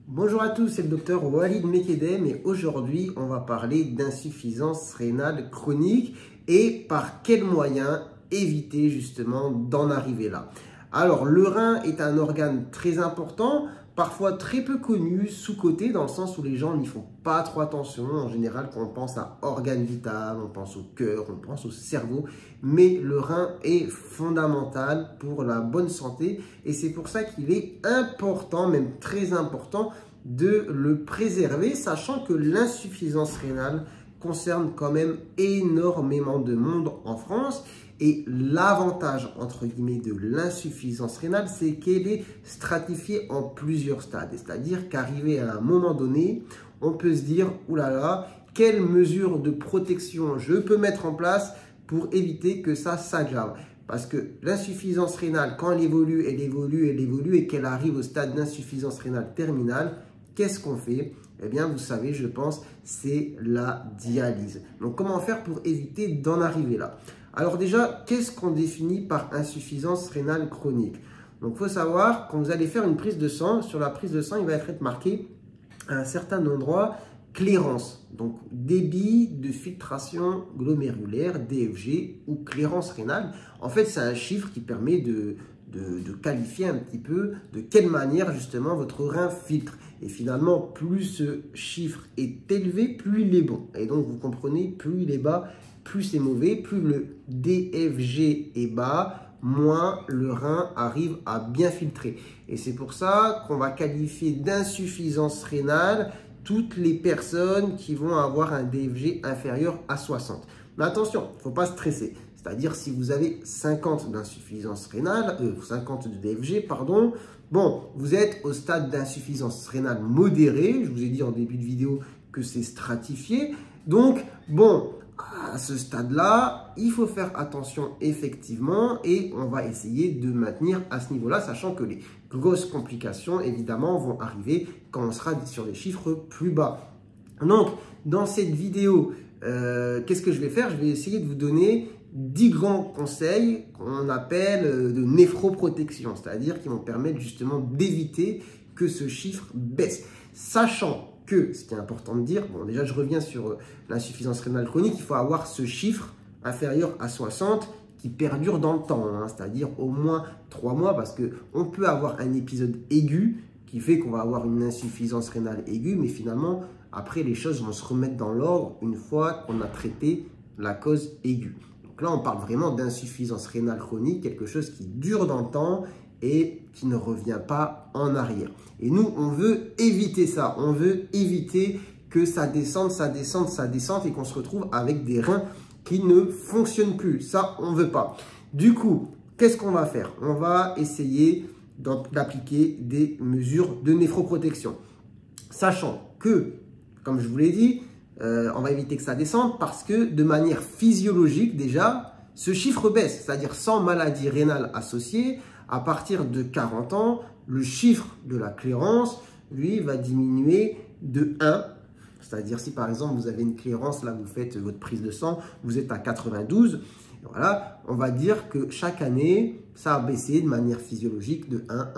Bonjour à tous, c'est le docteur Walid Mekedem et aujourd'hui on va parler d'insuffisance rénale chronique et par quels moyens éviter justement d'en arriver là. Alors le rein est un organe très important, parfois très peu connu, sous-coté dans le sens où les gens n'y font pas trop attention. En général quand on pense à organe vital, on pense au cœur, on pense au cerveau, mais le rein est fondamental pour la bonne santé et c'est pour ça qu'il est important, même très important, de le préserver, sachant que l'insuffisance rénale concerne quand même énormément de monde en France. Et l'avantage, entre guillemets, de l'insuffisance rénale, c'est qu'elle est stratifiée en plusieurs stades. C'est-à-dire qu'arrivé à un moment donné, on peut se dire, oulala, quelles mesures de protection je peux mettre en place pour éviter que ça s'aggrave. Parce que l'insuffisance rénale, quand elle évolue, et qu'elle arrive au stade d'insuffisance rénale terminale, qu'est-ce qu'on fait? Eh bien, vous savez, je pense, c'est la dialyse. Donc, comment faire pour éviter d'en arriver là? Alors déjà, qu'est-ce qu'on définit par insuffisance rénale chronique? Donc, il faut savoir, quand vous allez faire une prise de sang, sur la prise de sang, il va être marqué à un certain endroit clairance. Donc, débit de filtration glomérulaire, DFG, ou clairance rénale. En fait, c'est un chiffre qui permet de qualifier un petit peu de quelle manière justement votre rein filtre. Et finalement, plus ce chiffre est élevé, plus il est bon. Et donc, vous comprenez, plus il est bas, plus c'est mauvais, plus le DFG est bas, moins le rein arrive à bien filtrer. Et c'est pour ça qu'on va qualifier d'insuffisance rénale toutes les personnes qui vont avoir un DFG inférieur à 60. Mais attention, il ne faut pas stresser. C'est-à-dire si vous avez 50 d'insuffisance rénale, 50 de DFG, pardon, bon, vous êtes au stade d'insuffisance rénale modérée. Je vous ai dit en début de vidéo que c'est stratifié. Donc, bon, à ce stade-là, il faut faire attention effectivement et on va essayer de maintenir à ce niveau-là, sachant que les grosses complications, évidemment, vont arriver quand on sera sur des chiffres plus bas. Donc, dans cette vidéo, qu'est-ce que je vais faire? Je vais essayer de vous donner 10 grands conseils qu'on appelle de néphroprotection, c'est-à-dire qui vont permettre justement d'éviter que ce chiffre baisse. Sachant que, ce qui est important de dire, bon déjà je reviens sur l'insuffisance rénale chronique, il faut avoir ce chiffre inférieur à 60 qui perdure dans le temps, hein, c'est-à-dire au moins 3 mois, parce qu'on peut avoir un épisode aigu qui fait qu'on va avoir une insuffisance rénale aiguë, mais finalement, après les choses vont se remettre dans l'ordre une fois qu'on a traité la cause aiguë. Donc là, on parle vraiment d'insuffisance rénale chronique, quelque chose qui dure dans le temps et qui ne revient pas en arrière. Et nous, on veut éviter ça. On veut éviter que ça descende et qu'on se retrouve avec des reins qui ne fonctionnent plus. Ça, on ne veut pas. Du coup, qu'est-ce qu'on va faire? On va essayer d'appliquer des mesures de néphroprotection. Sachant que, comme je vous l'ai dit, on va éviter que ça descende parce que de manière physiologique déjà, ce chiffre baisse, c'est-à-dire sans maladie rénale associée, à partir de 40 ans, le chiffre de la clairance, lui, va diminuer de 1. C'est-à-dire si par exemple vous avez une clairance, là vous faites votre prise de sang, vous êtes à 92, voilà, on va dire que chaque année, ça a baissé de manière physiologique de 1.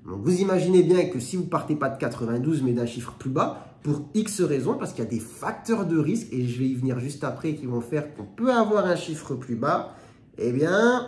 Donc vous imaginez bien que si vous ne partez pas de 92 mais d'un chiffre plus bas, pour X raisons, parce qu'il y a des facteurs de risque, et je vais y venir juste après, qui vont faire qu'on peut avoir un chiffre plus bas, eh bien,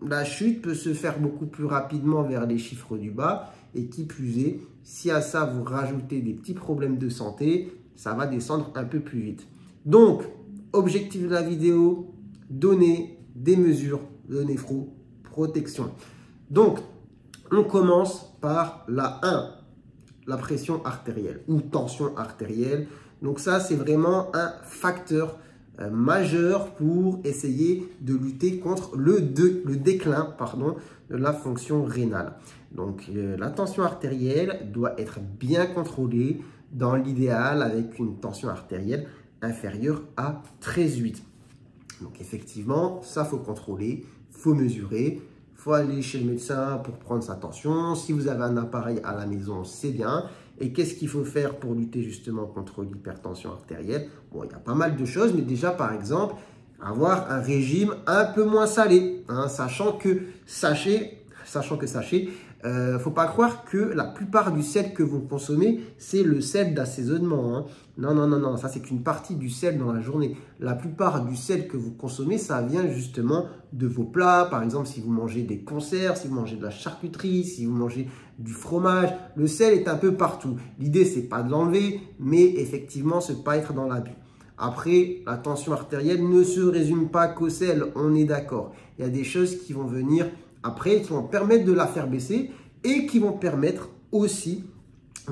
la chute peut se faire beaucoup plus rapidement vers les chiffres du bas, et qui plus est, si à ça vous rajoutez des petits problèmes de santé, ça va descendre un peu plus vite. Donc, objectif de la vidéo, donner des mesures de néphroprotection. Donc, on commence par la 1, la pression artérielle ou tension artérielle. Donc ça, c'est vraiment un facteur majeur pour essayer de lutter contre le déclin de la fonction rénale. Donc la tension artérielle doit être bien contrôlée dans l'idéal avec une tension artérielle inférieure à 13,8. Donc effectivement, ça faut contrôler, faut mesurer. Il faut aller chez le médecin pour prendre sa tension. Si vous avez un appareil à la maison, c'est bien. Et qu'est-ce qu'il faut faire pour lutter justement contre l'hypertension artérielle? Bon, il y a pas mal de choses, mais déjà, par exemple, avoir un régime un peu moins salé. Hein, sachant que, sachez, Faut pas croire que la plupart du sel que vous consommez, c'est le sel d'assaisonnement, hein. Non, non, non, non, ça c'est qu'une partie du sel dans la journée. La plupart du sel que vous consommez, ça vient justement de vos plats. Par exemple, si vous mangez des conserves, si vous mangez de la charcuterie, si vous mangez du fromage, le sel est un peu partout. L'idée, c'est pas de l'enlever, mais effectivement, c'est pas être dans l'abus. Après, la tension artérielle ne se résume pas qu'au sel, on est d'accord. Il y a des choses qui vont venir après, qui vont permettre de la faire baisser et qui vont permettre aussi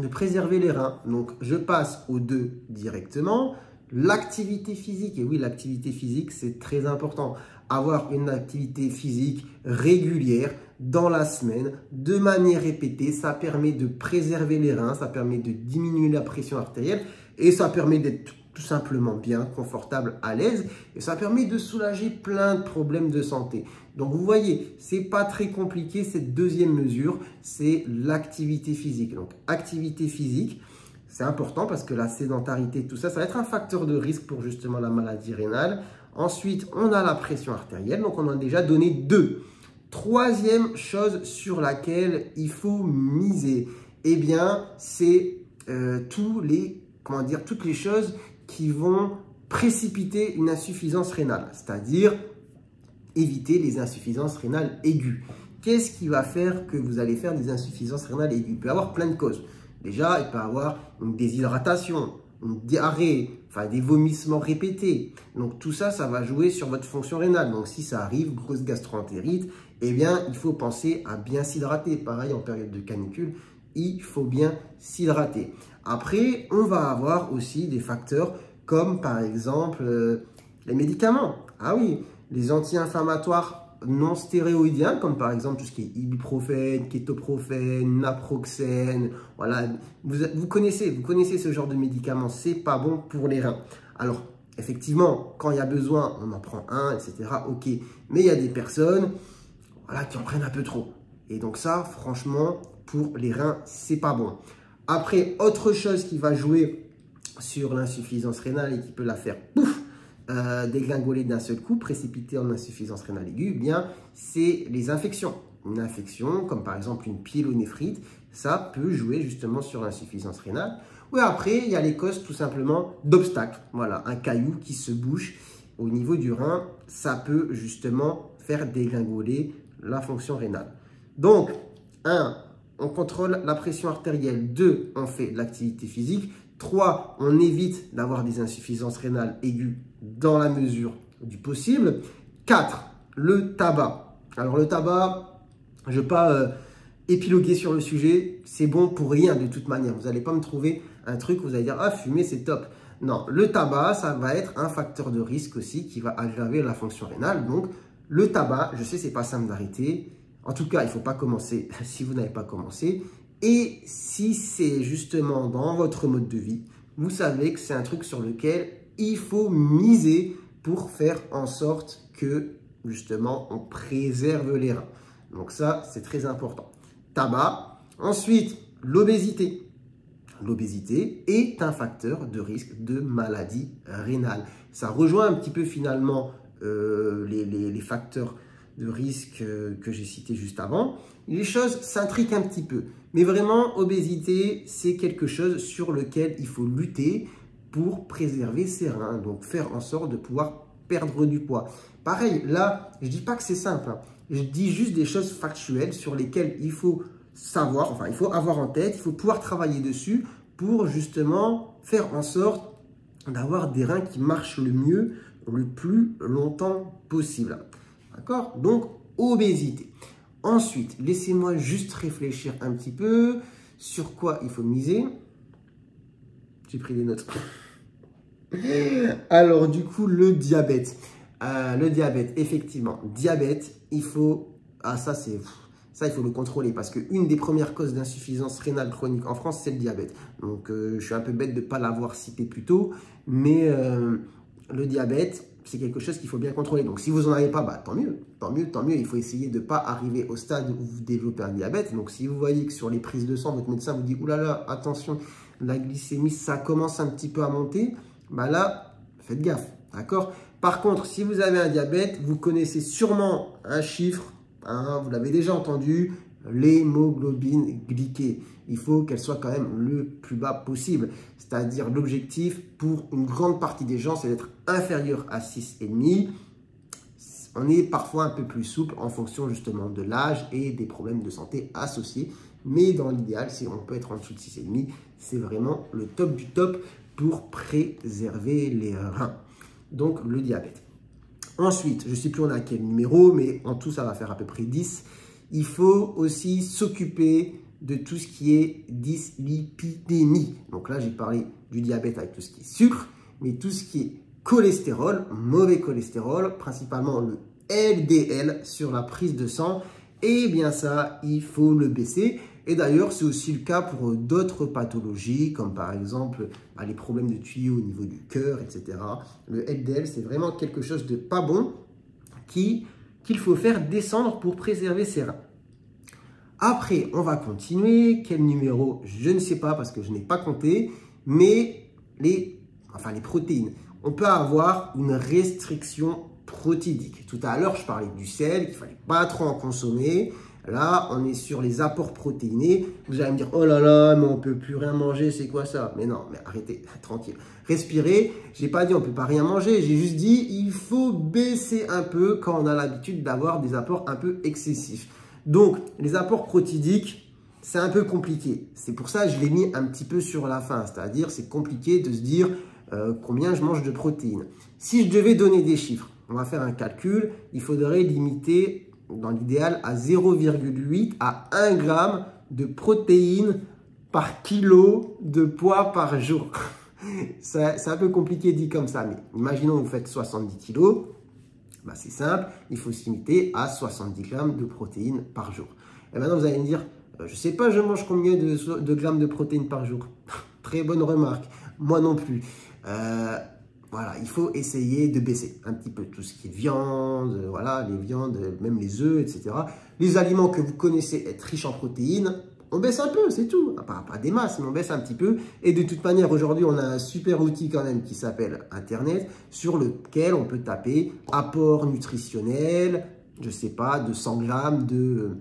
de préserver les reins. Donc, je passe aux deux directement. L'activité physique, et oui, l'activité physique, c'est très important. Avoir une activité physique régulière dans la semaine, de manière répétée, ça permet de préserver les reins, ça permet de diminuer la pression artérielle et ça permet d'être tout simplement bien, confortable, à l'aise et ça permet de soulager plein de problèmes de santé. Donc vous voyez, c'est pas très compliqué cette deuxième mesure, c'est l'activité physique. Donc activité physique, c'est important parce que la sédentarité, tout ça, ça va être un facteur de risque pour justement la maladie rénale. Ensuite, on a la pression artérielle, donc on en a déjà donné deux. Troisième chose sur laquelle il faut miser, eh bien, c'est toutes les choses qui vont précipiter une insuffisance rénale, c'est-à-dire éviter les insuffisances rénales aiguës. Qu'est-ce qui va faire que vous allez faire des insuffisances rénales aiguës? Il peut y avoir plein de causes. Déjà, il peut y avoir une déshydratation, une diarrhée, enfin des vomissements répétés. Donc tout ça, ça va jouer sur votre fonction rénale. Donc si ça arrive, grosse gastro-entérite, eh bien, il faut penser à bien s'hydrater. Pareil, en période de canicule, il faut bien s'hydrater. Après, on va avoir aussi des facteurs comme par exemple les médicaments. Ah oui, les anti-inflammatoires non stéroïdiens, comme par exemple tout ce qui est ibuprofène, kétoprophène, naproxène. Voilà, vous connaissez ce genre de médicaments, c'est pas bon pour les reins. Alors, effectivement, quand il y a besoin, on en prend un, etc. Ok, mais il y a des personnes qui en prennent un peu trop. Et donc ça, franchement, pour les reins, c'est pas bon. Après, autre chose qui va jouer sur l'insuffisance rénale et qui peut la faire dégringoler d'un seul coup, précipiter en insuffisance rénale aiguë, eh bien, c'est les infections. Une infection, comme par exemple une pyélonéphrite, ça peut jouer justement sur l'insuffisance rénale. Ou après, il y a les causes tout simplement d'obstacles. Voilà, un caillou qui se bouche au niveau du rein, ça peut justement faire dégringoler la fonction rénale. Donc, 1, on contrôle la pression artérielle. 2, on fait de l'activité physique. 3, on évite d'avoir des insuffisances rénales aiguës dans la mesure du possible. 4, le tabac. Alors le tabac, je ne vais pas épiloguer sur le sujet, c'est bon pour rien de toute manière. Vous n'allez pas me trouver un truc où vous allez dire « Ah, fumer, c'est top ». Non, le tabac, ça va être un facteur de risque aussi qui va aggraver la fonction rénale. Donc, le tabac, je sais, c'est pas simple d'arrêter. En tout cas, il ne faut pas commencer si vous n'avez pas commencé. Et si c'est justement dans votre mode de vie, vous savez que c'est un truc sur lequel il faut miser pour faire en sorte que justement on préserve les reins. Donc ça, c'est très important. Tabac. Ensuite, l'obésité. L'obésité est un facteur de risque de maladie rénale. Ça rejoint un petit peu finalement les facteurs de risque que j'ai cités juste avant. Les choses s'intriquent un petit peu. Mais vraiment, obésité, c'est quelque chose sur lequel il faut lutter pour préserver ses reins. Donc, faire en sorte de pouvoir perdre du poids. Pareil, là, je ne dis pas que c'est simple. Hein. Je dis juste des choses factuelles sur lesquelles il faut savoir, enfin, il faut avoir en tête, il faut pouvoir travailler dessus pour justement faire en sorte d'avoir des reins qui marchent le mieux, le plus longtemps possible. D'accord? Donc, obésité. Ensuite, laissez-moi juste réfléchir un petit peu sur quoi il faut miser. J'ai pris des notes. Alors, du coup, le diabète. Le diabète, effectivement. Diabète, il faut... Ah, ça, il faut le contrôler parce qu'une des premières causes d'insuffisance rénale chronique en France, c'est le diabète. Donc, je suis un peu bête de ne pas l'avoir cité plus tôt, mais le diabète, c'est quelque chose qu'il faut bien contrôler. Donc, si vous n'en avez pas, bah, tant mieux, tant mieux, tant mieux. Il faut essayer de ne pas arriver au stade où vous développez un diabète. Donc, si vous voyez que sur les prises de sang, votre médecin vous dit « Ouh là là, attention, la glycémie, ça commence un petit peu à monter », bah là, faites gaffe, d'accord? Par contre, si vous avez un diabète, vous connaissez sûrement un chiffre, hein, vous l'avez déjà entendu, l'hémoglobine glyquée. Il faut qu'elle soit quand même le plus bas possible. C'est-à-dire l'objectif pour une grande partie des gens, c'est d'être inférieur à 6,5. On est parfois un peu plus souple en fonction justement de l'âge et des problèmes de santé associés. Mais dans l'idéal, si on peut être en dessous de 6,5, c'est vraiment le top du top pour préserver les reins. Donc le diabète. Ensuite, je ne sais plus on a quel numéro, mais en tout, ça va faire à peu près 10. Il faut aussi s'occuper de tout ce qui est dyslipidémie. Donc là, j'ai parlé du diabète avec tout ce qui est sucre, mais tout ce qui est cholestérol, mauvais cholestérol, principalement le LDL sur la prise de sang, et bien ça, il faut le baisser. Et d'ailleurs, c'est aussi le cas pour d'autres pathologies, comme par exemple les problèmes de tuyaux au niveau du cœur, etc. Le LDL, c'est vraiment quelque chose de pas bon qu'il faut faire descendre pour préserver ses reins. Après, on va continuer. Quel numéro? Je ne sais pas parce que je n'ai pas compté, mais les protéines. On peut avoir une restriction protidique. Tout à l'heure, je parlais du sel, qu'il ne fallait pas trop en consommer. Là, on est sur les apports protéinés. Vous allez me dire, oh là là, mais on ne peut plus rien manger, c'est quoi ça? Mais non, mais arrêtez, tranquille. Respirez. Je n'ai pas dit on ne peut pas rien manger. J'ai juste dit, il faut baisser un peu quand on a l'habitude d'avoir des apports un peu excessifs. Donc, les apports protidiques, c'est un peu compliqué. C'est pour ça que je l'ai mis un petit peu sur la fin. C'est-à-dire, c'est compliqué de se dire combien je mange de protéines. Si je devais donner des chiffres, on va faire un calcul. Il faudrait limiter, dans l'idéal, à 0,8 à 1 gramme de protéines par kilo de poids par jour. C'est un peu compliqué dit comme ça, mais imaginons que vous faites 70 kilos. Bah, c'est simple, il faut se limiter à 70 grammes de protéines par jour. Et maintenant, vous allez me dire, je ne sais pas, je mange combien de grammes de protéines par jour? Très bonne remarque, moi non plus. Voilà, il faut essayer de baisser un petit peu tout ce qui est viande, voilà, les viandes, même les œufs, etc. Les aliments que vous connaissez être riches en protéines, on baisse un peu, c'est tout. Pas des masses, mais on baisse un petit peu. Et de toute manière, aujourd'hui, on a un super outil quand même qui s'appelle Internet, sur lequel on peut taper apport nutritionnel, je ne sais pas, de 100 grammes de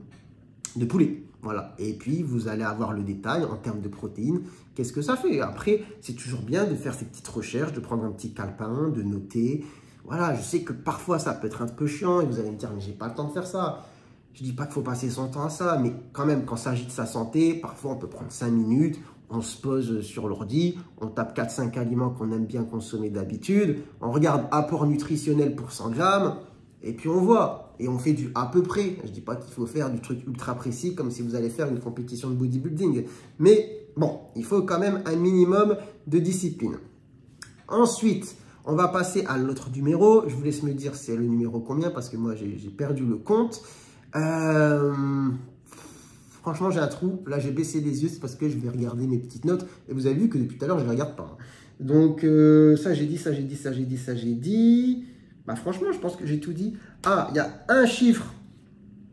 poulet. Voilà. Et puis, vous allez avoir le détail en termes de protéines. Qu'est-ce que ça fait? Après, c'est toujours bien de faire ces petites recherches, de prendre un petit calepin, de noter. Voilà, je sais que parfois, ça peut être un peu chiant et vous allez me dire, mais j'ai pas le temps de faire ça. Je ne dis pas qu'il faut passer son temps à ça, mais quand même, quand il s'agit de sa santé, parfois on peut prendre 5 minutes, on se pose sur l'ordi, on tape 4-5 aliments qu'on aime bien consommer d'habitude, on regarde apport nutritionnel pour 100 grammes, et puis on voit, et on fait du à peu près. Je ne dis pas qu'il faut faire du truc ultra précis, comme si vous allez faire une compétition de bodybuilding, mais bon, il faut quand même un minimum de discipline. Ensuite, on va passer à l'autre numéro. Je vous laisse me dire c'est le numéro combien, parce que moi j'ai perdu le compte. Franchement, j'ai un trou. Là, j'ai baissé les yeux, c'est parce que je vais regarder mes petites notes. Et vous avez vu que depuis tout à l'heure, je ne les regarde pas. Donc, ça, j'ai dit, ça, j'ai dit, ça, j'ai dit, ça, j'ai dit. Bah, franchement, je pense que j'ai tout dit. Ah, il y a un chiffre.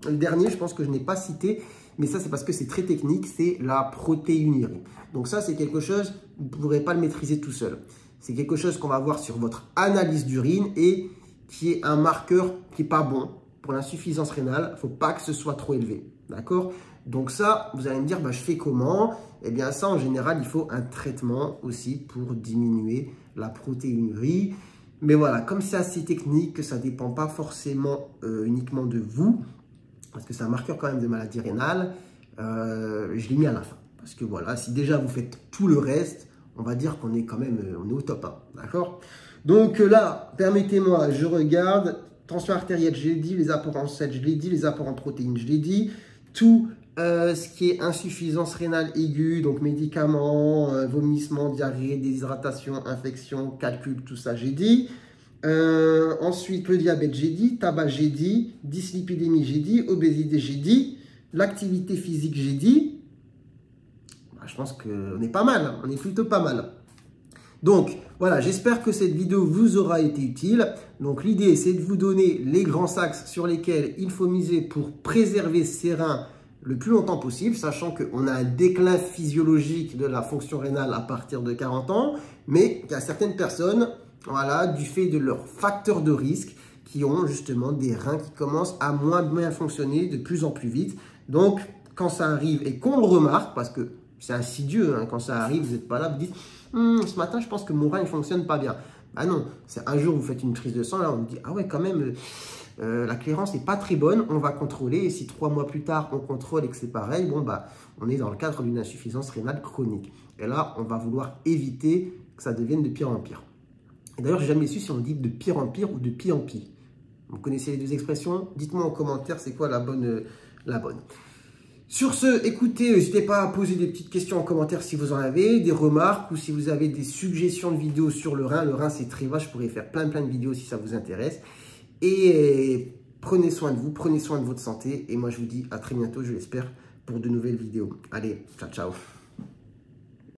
Le dernier, je pense que je n'ai pas cité. Mais ça, c'est parce que c'est très technique. C'est la protéinurie. Donc, ça, c'est quelque chose, vous ne pourrez pas le maîtriser tout seul. C'est quelque chose qu'on va voir sur votre analyse d'urine et qui est un marqueur qui n'est pas bon. Pour l'insuffisance rénale, il ne faut pas que ce soit trop élevé. D'accord? Donc ça, vous allez me dire, bah, je fais comment? Eh bien ça, en général, il faut un traitement aussi pour diminuer la protéinurie. Mais voilà, comme c'est assez technique, que ça ne dépend pas forcément uniquement de vous, parce que c'est un marqueur quand même de maladie rénale, je l'ai mis à la fin. Parce que voilà, si déjà vous faites tout le reste, on va dire qu'on est quand même on est au top 1. D'accord? Donc là, permettez-moi, je regarde. Tension artérielle, je l'ai dit, les apports en sel, je l'ai dit, les apports en protéines, je l'ai dit. Tout ce qui est insuffisance rénale aiguë, donc médicaments, vomissements, diarrhée, déshydratation, infection, calcul, tout ça, j'ai dit. Ensuite, le diabète, j'ai dit. Tabac, j'ai dit. Dyslipidémie, j'ai dit. Obésité, j'ai dit. L'activité physique, j'ai dit. Bah, je pense qu'on est pas mal, hein, on est plutôt pas mal. Donc, voilà, j'espère que cette vidéo vous aura été utile. Donc, l'idée, c'est de vous donner les grands axes sur lesquels il faut miser pour préserver ses reins le plus longtemps possible, sachant qu'on a un déclin physiologique de la fonction rénale à partir de 40 ans, mais il y a certaines personnes, voilà, du fait de leurs facteurs de risque, qui ont justement des reins qui commencent à moins bien fonctionner de plus en plus vite. Donc, quand ça arrive et qu'on le remarque, parce que c'est insidieux, hein, quand ça arrive, vous n'êtes pas là, vous dites ce matin, je pense que mon rein ne fonctionne pas bien. Ah non, c'est un jour vous faites une prise de sang, là on me dit ah ouais quand même la clairance n'est pas très bonne, on va contrôler et si 3 mois plus tard on contrôle et que c'est pareil, bon bah on est dans le cadre d'une insuffisance rénale chronique. Et là on va vouloir éviter que ça devienne de pire en pire. Et d'ailleurs, j'ai jamais su si on dit de pire en pire ou de pire en pire. Vous connaissez les deux expressions? Dites-moi en commentaire c'est quoi la bonne. Sur ce, écoutez, n'hésitez pas à poser des petites questions en commentaire si vous en avez, des remarques ou si vous avez des suggestions de vidéos sur le rein. Le rein, c'est très vaste, je pourrais faire plein de vidéos si ça vous intéresse. Et prenez soin de vous, prenez soin de votre santé. Et moi, je vous dis à très bientôt, je l'espère, pour de nouvelles vidéos. Allez, ciao, ciao.